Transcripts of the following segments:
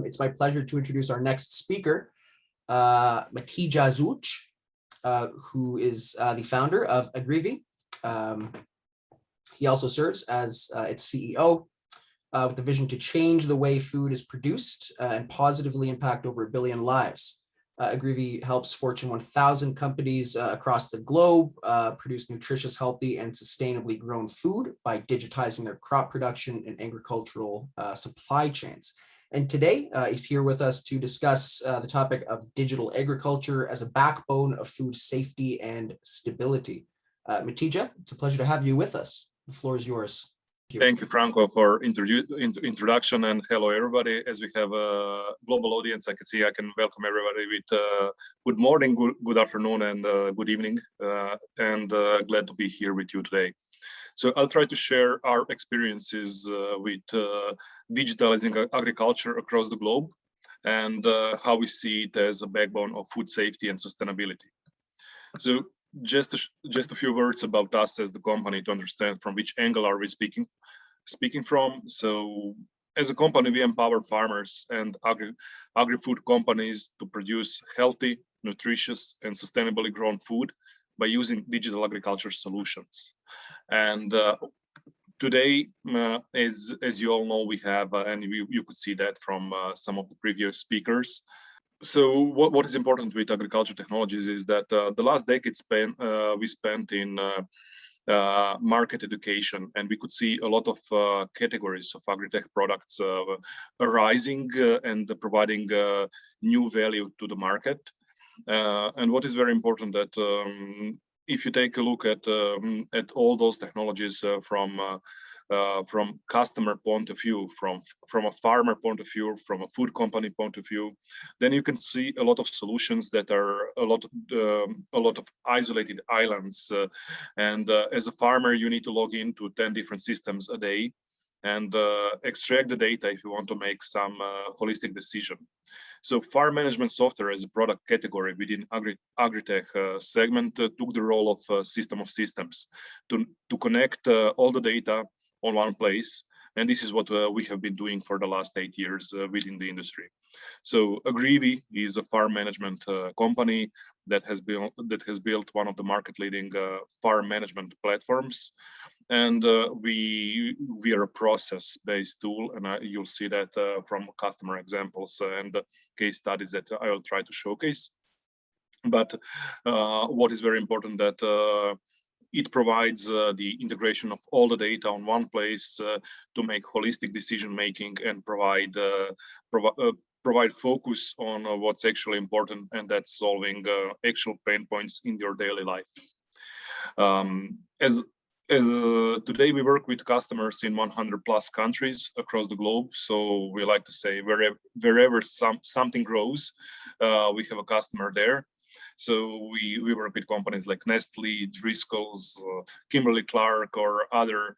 It's my pleasure to introduce our next speaker, Matija Zulj, who is the founder of Agrivi. He also serves as its CEO with the vision to change the way food is produced and positively impact over 1 billion lives. Agrivi helps Fortune 1000 companies across the globe produce nutritious, healthy, and sustainably grown food by digitizing their crop production and agricultural supply chains. And today, he's here with us to discuss the topic of digital agriculture as a backbone of food safety and stability. Matija, it's a pleasure to have you with us. The floor is yours. Thank you, Franco, for introduction, and hello, everybody. As we have a global audience, I can welcome everybody with good morning, good afternoon, and good evening, and glad to be here with you today. So I'll try to share our experiences with digitalizing agriculture across the globe and how we see it as a backbone of food safety and sustainability. So just a few words about us as the company to understand from which angle are we speaking from. So as a company, we empower farmers and agri-food companies to produce healthy, nutritious, and sustainably grown food by using digital agriculture solutions. And today, as you all know, we have, and you could see that from some of the previous speakers. So what is important with agriculture technologies is that the last decade we spent in market education, and we could see a lot of categories of agri-tech products arising and providing new value to the market. And what is very important that if you take a look at all those technologies from customer point of view, from a farmer point of view, from a food company point of view, then you can see a lot of solutions that are a lot of isolated islands. As a farmer, you need to log into 10 different systems a day and extract the data if you want to make some holistic decision. So farm management software as a product category within agri-tech segment took the role of system of systems to connect all the data on one place. And this is what we have been doing for the last 8 years within the industry. So Agrivi is a farm management company that has built one of the market-leading farm management platforms. And we are a process-based tool, and you'll see that from customer examples and case studies that I will try to showcase. But what is very important that it provides the integration of all the data on one place to make holistic decision making and provide focus on what's actually important, and that's solving actual pain points in your daily life. Today we work with customers in 100+ countries across the globe. So we like to say wherever something grows, we have a customer there. So we work with companies like Nestle, Driscoll's, Kimberly-Clark, or other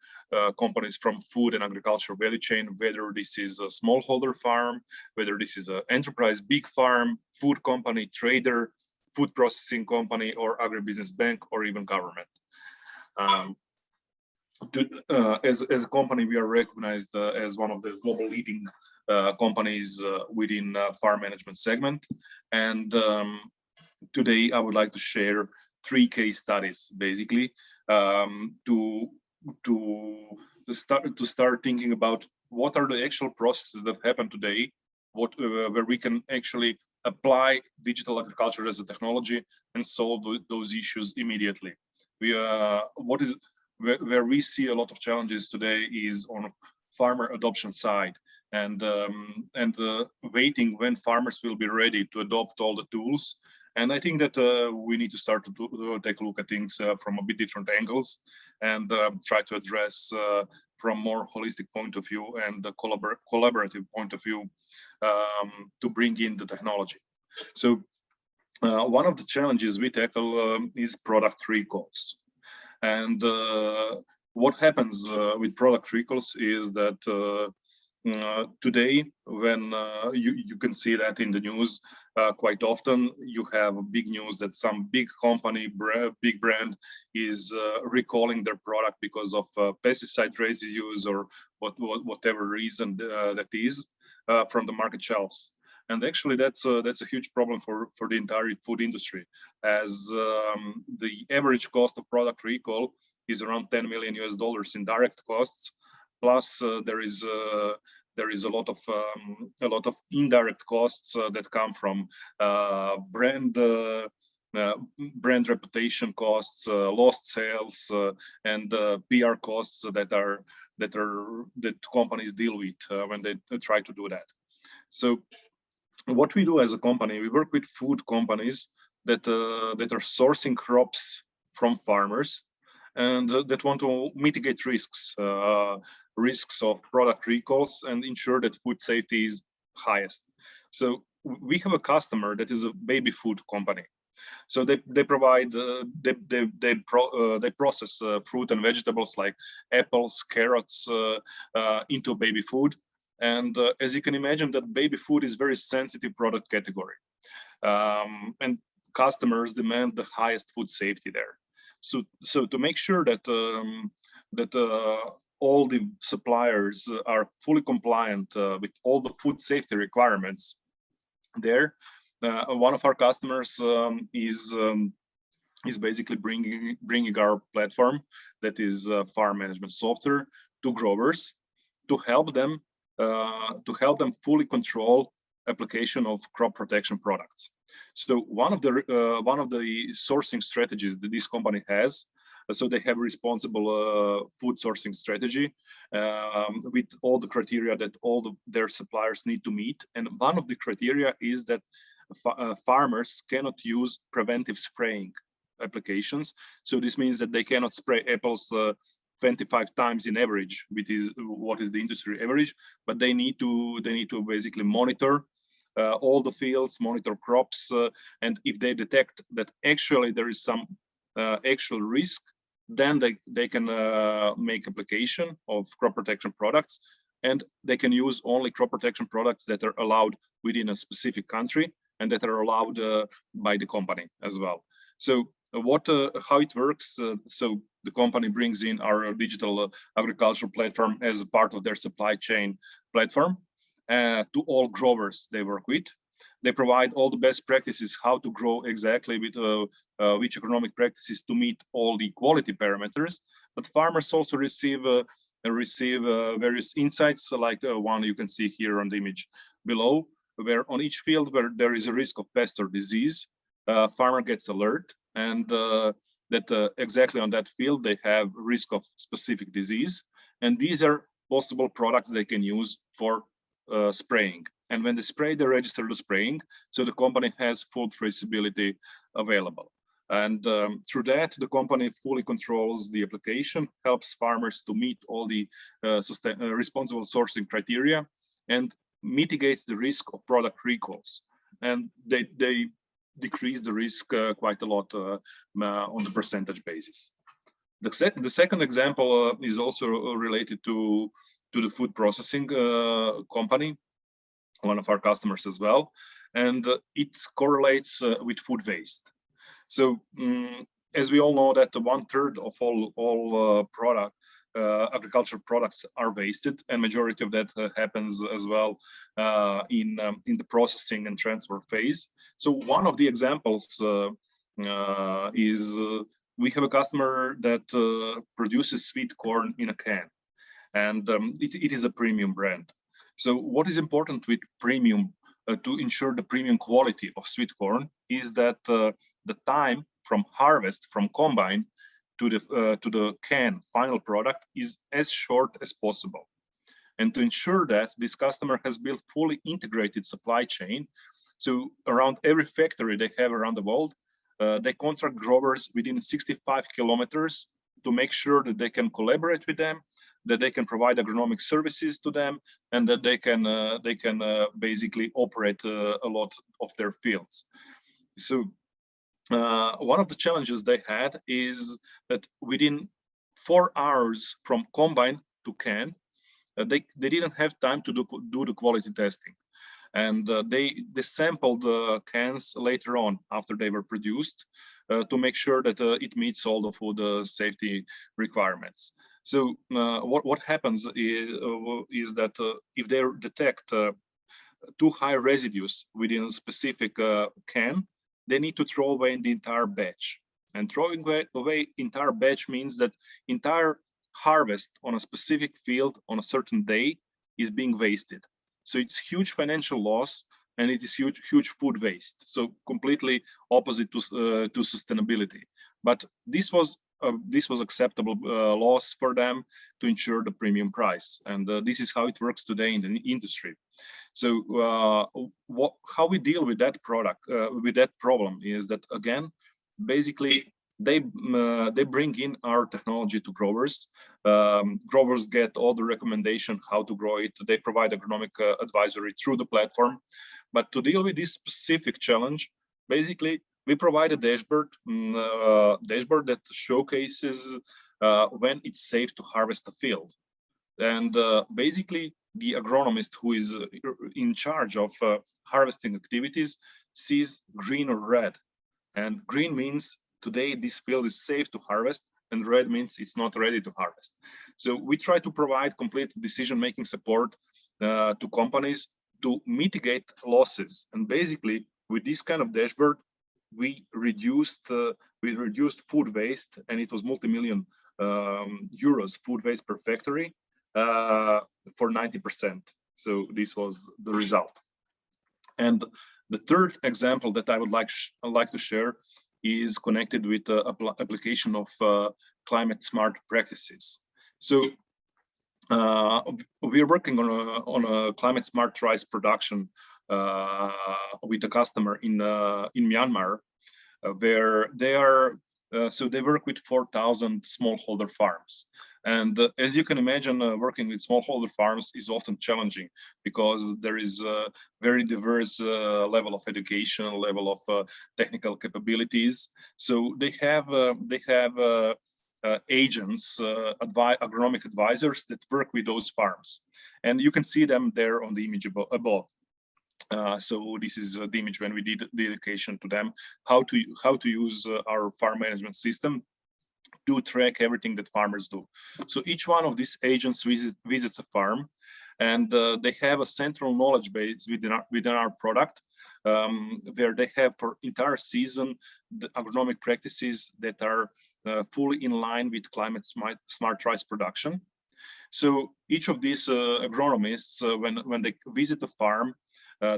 companies from food and agriculture value chain, whether this is a smallholder farm, whether this is an enterprise big farm, food company, trader, food processing company, or agribusiness bank, or even government. As a company, we are recognized as one of the global leading companies within farm management segment. And today, I would like to share 3 case studies, basically, to start thinking about what are the actual processes that happen today, where we can actually apply digital agriculture as a technology and solve those issues immediately. Where we see a lot of challenges today is on farmer adoption side, and waiting when farmers will be ready to adopt all the tools. And I think that we need to start to take a look at things from a bit different angles and try to address from more holistic point of view and a collaborative point of view to bring in the technology. So one of the challenges we tackle is product recalls. And what happens with product recalls is that today, when you can see that in the news quite often, you have big news that some big company, big brand is recalling their product because of pesticide residues or whatever reason that is. from the market shelves. And actually, that's a huge problem for the entire food industry, as the average cost of product recall is around $10 million in direct costs. Plus, there is a lot of indirect costs that come from brand reputation costs, lost sales, and PR costs that companies deal with when they try to do that. So what we do as a company, we work with food companies that are sourcing crops from farmers and that want to mitigate risks of product recalls and ensure that food safety is highest. So we have a customer that is a baby food company. So they provide they process fruit and vegetables like apples, carrots into baby food. And as you can imagine, that baby food is very sensitive product category, and customers demand the highest food safety there. So to make sure that all the suppliers are fully compliant with all the food safety requirements there, one of our customers is basically bringing our platform, that is farm management software, to growers to help them fully control application of crop protection products. So one of the sourcing strategies that this company has, so they have responsible food sourcing strategy with all the criteria that their suppliers need to meet. And one of the criteria is that farmers cannot use preventive spraying applications. So this means that they cannot spray apples 25 times in average, which is what is the industry average, but they need to basically monitor all the fields, monitor crops, and if they detect that actually there is some actual risk, then they can make application of crop protection products, and they can use only crop protection products that are allowed within a specific country and that are allowed by the company as well. So how it works, so the company brings in our digital agricultural platform as a part of their supply chain platform to all growers they work with. They provide all the best practices, how to grow exactly with which agronomic practices to meet all the quality parameters. But farmers also receive various insights, like one you can see here on the image below, where on each field where there is a risk of pest or disease, farmer gets alert, and that exactly on that field they have risk of specific disease, and these are possible products they can use for spraying. And when they spray, they register the spraying, so the company has full traceability available. And through that, the company fully controls the application, helps farmers to meet all the responsible sourcing criteria, and mitigates the risk of product recalls. And they decrease the risk quite a lot on the percentage basis. The second example is also related to the food processing company, one of our customers as well, and it correlates with food waste. So as we all know that 1/3 of all agricultural products are wasted, and majority of that happens as well in the processing and transfer phase. So one of the examples is we have a customer that produces sweet corn in a can, and it is a premium brand. So what is important with premium to ensure the premium quality of sweet corn is that the time from harvest, from combine to the can final product is as short as possible. And to ensure that, this customer has built fully integrated supply chain. So around every factory they have around the world, they contract growers within 65 kilometers to make sure that they can collaborate with them, that they can provide agronomic services to them, and that they can basically operate a lot of their fields. So one of the challenges they had is that within 4 hours from combine to can, they didn't have time to do the quality testing. And they sampled the cans later on after they were produced to make sure that it meets all the food safety requirements. So what happens is that if they detect too high residues within a specific can, they need to throw away the entire batch. And throwing away entire batch means that entire harvest on a specific field on a certain day is being wasted. So it's huge financial loss, and it is huge food waste. So completely opposite to sustainability. But this was acceptable loss for them to ensure the premium price, and this is how it works today in the industry. So how we deal with that with that problem is that, again, basically they bring in our technology to growers. Growers get all the recommendation how to grow it. They provide agronomic advisory through the platform. But to deal with this specific challenge, basically we provide a dashboard that showcases when it's safe to harvest a field. And basically, the agronomist who is in charge of harvesting activities sees green or red. And green means today this field is safe to harvest, and red means it's not ready to harvest. So we try to provide complete decision-making support to companies to mitigate losses. And basically, with this kind of dashboard, we reduced food waste, and it was multi-million euros food waste per factory for 90%. So this was the result. And the third example that I would like to share is connected with the application of climate smart practices. So we are working on a climate smart rice production with a customer in Myanmar, where they are. So they work with 4,000 smallholder farms. And as you can imagine, working with smallholder farms is often challenging because there is a very diverse level of education, level of technical capabilities. So they have agents, agronomic advisors that work with those farms. And you can see them there on the image above. So this is the image when we did the education to them, how to use our farm management system to track everything that farmers do. So each one of these agents visits a farm, and they have a central knowledge base within our product, where they have for entire season the agronomic practices that are fully in line with climate smart rice production. So each of these agronomists, when they visit the farm,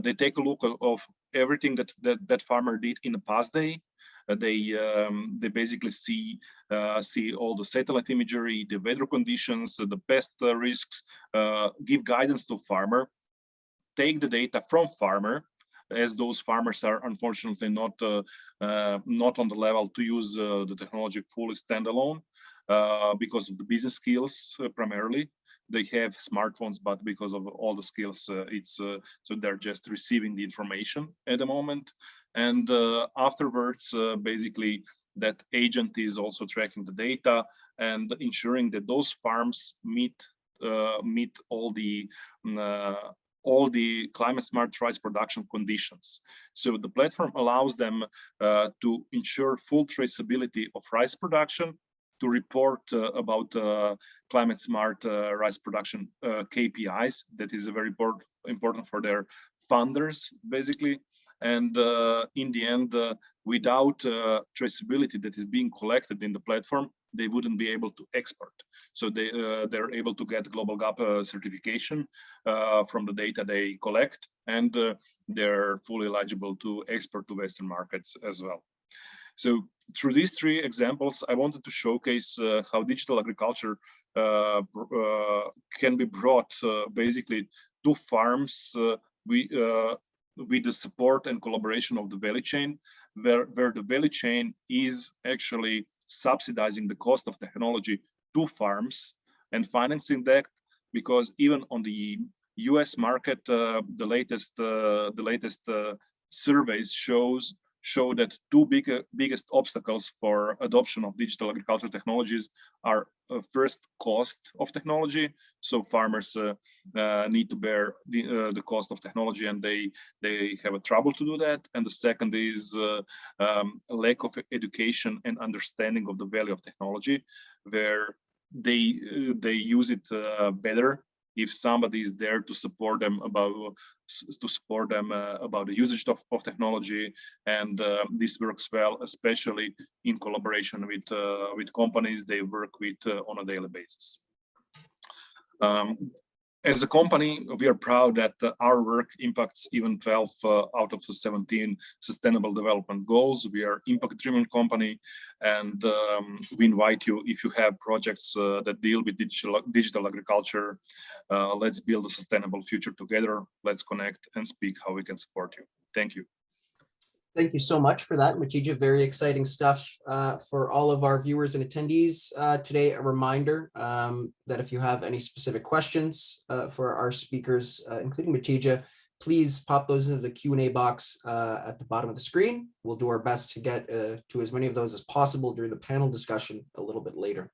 they take a look of everything that farmer did in the past day. They basically see all the satellite imagery, the weather conditions, the pest risks, give guidance to farmer, take the data from farmer, as those farmers are unfortunately not on the level to use the technology fully standalone because of the business skills primarily. They have smartphones, but because of all the skills, so they're just receiving the information at the moment. And afterwards, basically, that agent is also tracking the data and ensuring that those farms meet all the climate smart rice production conditions. So the platform allows them to ensure full traceability of rice production, to report about climate smart rice production KPIs. That is very important for their funders, basically. And in the end, without traceability that is being collected in the platform, they wouldn't be able to export. So they're able to get global GAP certification from the data they collect, and they're fully eligible to export to Western markets as well. So through these three examples, I wanted to showcase how digital agriculture can be brought basically to farms with the support and collaboration of the value chain, where the value chain is actually subsidizing the cost of technology to farms and financing that, because even on the US market, the latest surveys show that two biggest obstacles for adoption of digital agriculture technologies are first, cost of technology. So farmers need to bear the cost of technology, and they have a trouble to do that. And the second is a lack of education and understanding of the value of technology, where they use it better if somebody is there to support them about the usage of technology, and this works well, especially in collaboration with companies they work with on a daily basis. As a company, we are proud that our work impacts even 12 out of the 17 Sustainable Development Goals. We are impact-driven company, and we invite you, if you have projects that deal with digital agriculture, let's build a sustainable future together. Let's connect and speak how we can support you. Thank you. Thank you so much for that, Matija. Very exciting stuff for all of our viewers and attendees today. A reminder that if you have any specific questions for our speakers, including Matija, please pop those into the Q&A box at the bottom of the screen. We'll do our best to get to as many of those as possible during the panel discussion a little bit later.